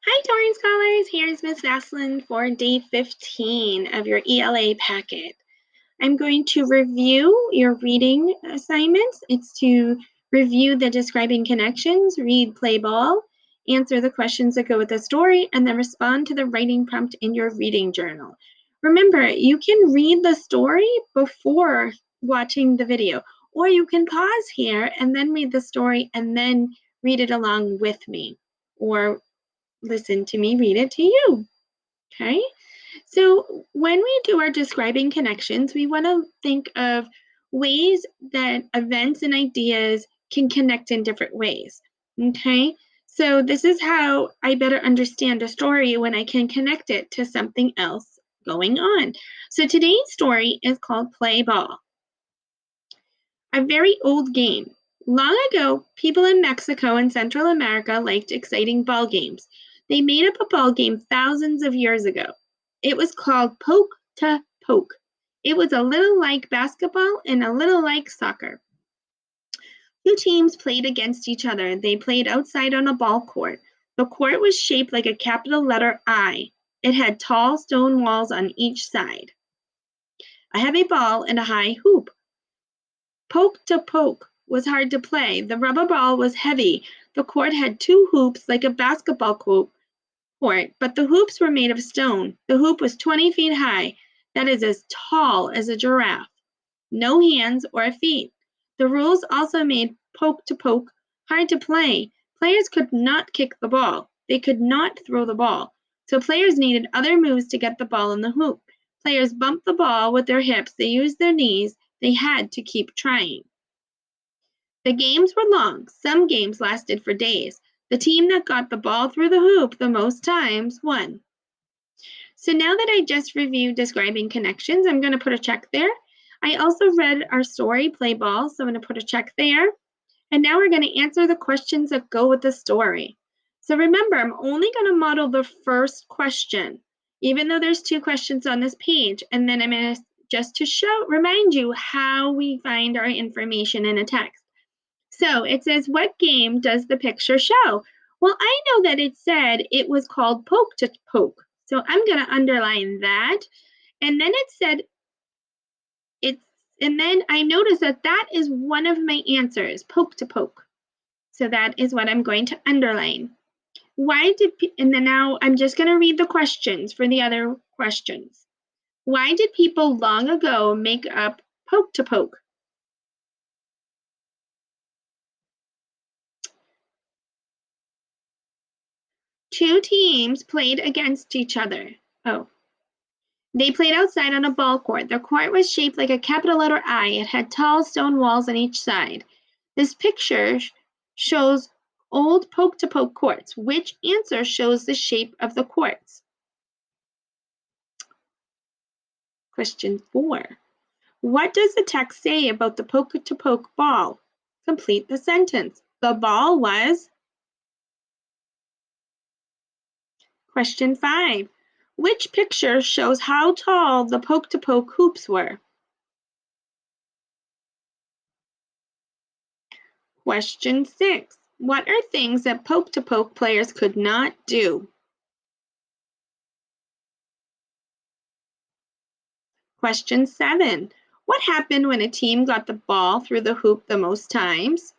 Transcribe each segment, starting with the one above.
Hi, Torrance Scholars. Here's Miss Vaslin for day 15 of your ELA packet. I'm going to review your reading assignments. It's to review the describing connections, read, play ball, answer the questions that go with the story, and then respond to the writing prompt in your reading journal. Remember, you can read the story before watching the video, or you can pause here and then read the story and then read it along with me, or listen to me read it to you. Okay? So when we do our describing connections, we want to think of ways that events and ideas can connect in different ways. Okay? So this is how I better understand a story when I can connect it to something else going on. So today's story is called Play Ball, a very old game. Long ago, people in Mexico and Central America liked exciting ball games. They made up a ball game thousands of years ago. It was called poke to poke. It was a little like basketball and a little like soccer. Two teams played against each other. They played outside on a ball court. The court was shaped like a capital letter I. It had tall stone walls on each side. I have a ball and a high hoop. Poke to poke was hard to play. The rubber ball was heavy. The court had two hoops like a basketball court, but the hoops were made of stone. The hoop was 20 feet high. That is as tall as a giraffe. No hands or feet. The rules also made poke to poke hard to play. Players could not kick the ball. They could not throw the ball. So players needed other moves to get the ball in the hoop. Players bumped the ball with their hips. They used their knees. They had to keep trying. The games were long. Some games lasted for days. The team that got the ball through the hoop the most times won. So now that I just reviewed describing connections, I'm going to put a check there. I also read our story, Play Ball, so I'm going to put a check there. And now we're going to answer the questions that go with the story. So remember, I'm only going to model the first question, even though there's two questions on this page. And then I'm going to just to remind you how we find our information in a text. So it says, what game does the picture show? Well, I know that it said it was called poke to poke. So I'm going to underline that. And then it said and then I noticed that that is one of my answers, poke to poke. So that is what I'm going to underline. And then now I'm just going to read the questions for the other questions. Why did people long ago make up poke to poke? Two teams played against each other. They played outside on a ball court. The court was shaped like a capital letter I. It had tall stone walls on each side. This picture shows old poke-to-poke courts. Which answer shows the shape of the courts? Question 4. What does the text say about the poke-to-poke ball? Complete the sentence. The ball was... Question 5. Which picture shows how tall the poke-to-poke hoops were? Question 6. What are things that poke-to-poke players could not do? Question 7. What happened when a team got the ball through the hoop the most times?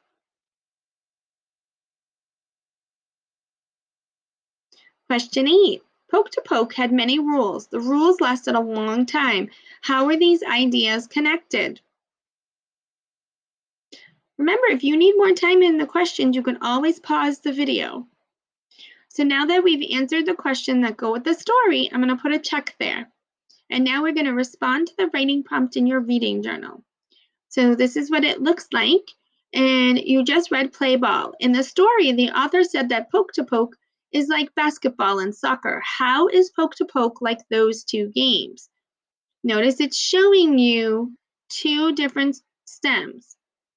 Question 8. Poke-to-poke had many rules. The rules lasted a long time. How are these ideas connected? Remember, if you need more time in the questions, you can always pause the video. So now that we've answered the question that go with the story, I'm going to put a check there. And now we're going to respond to the writing prompt in your reading journal. So this is what it looks like. And you just read play ball. In the story, the author said that poke to poke is like basketball and soccer. How is poke to poke like those two games? Notice it's showing you two different stems.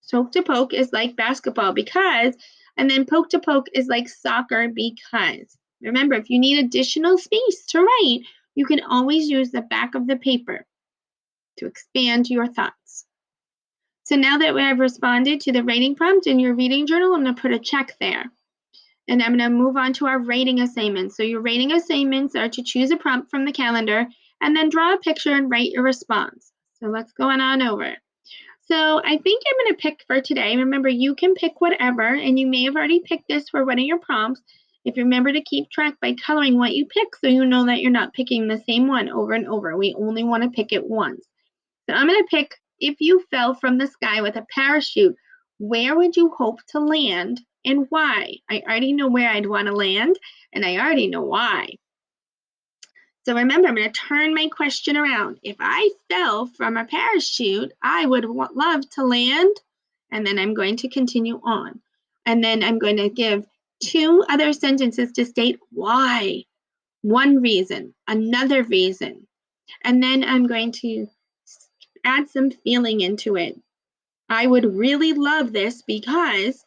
Poke to poke is like basketball because, and then poke to poke is like soccer because. Remember, if you need additional space to write, you can always use the back of the paper to expand your thoughts. So now that we have responded to the writing prompt in your reading journal, I'm going to put a check there. And I'm going to move on to our rating assignments. So your rating assignments are to choose a prompt from the calendar and then draw a picture and write your response. So let's go on over. So I think I'm going to pick for today. Remember, you can pick whatever, and you may have already picked this for one of your prompts. If you remember to keep track by coloring what you pick so you know that you're not picking the same one over and over. We only want to pick it once. So I'm going to pick, if you fell from the sky with a parachute, where would you hope to land and why? I already know where I'd want to land, and I already know why. So remember, I'm going to turn my question around. If I fell from a parachute, I would love to land, and then I'm going to continue on. And then I'm going to give 2 other sentences to state why. One reason, another reason. And then I'm going to add some feeling into it. I would really love this because,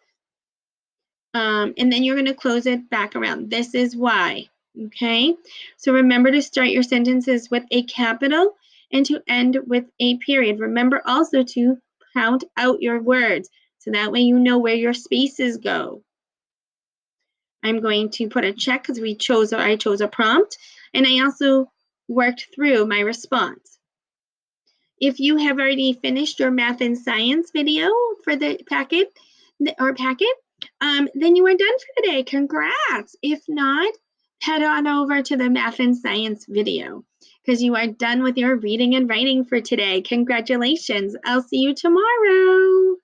and then you're going to close it back around. This is why. Okay, so remember to start your sentences with a capital and to end with a period. Remember also to count out your words so that way you know where your spaces go. I'm going to put a check because I chose a prompt, and I also worked through my response. If you have already finished your math and science video for the packet, then you are done for the day. Congrats. If not, head on over to the math and science video because you are done with your reading and writing for today. Congratulations. I'll see you tomorrow.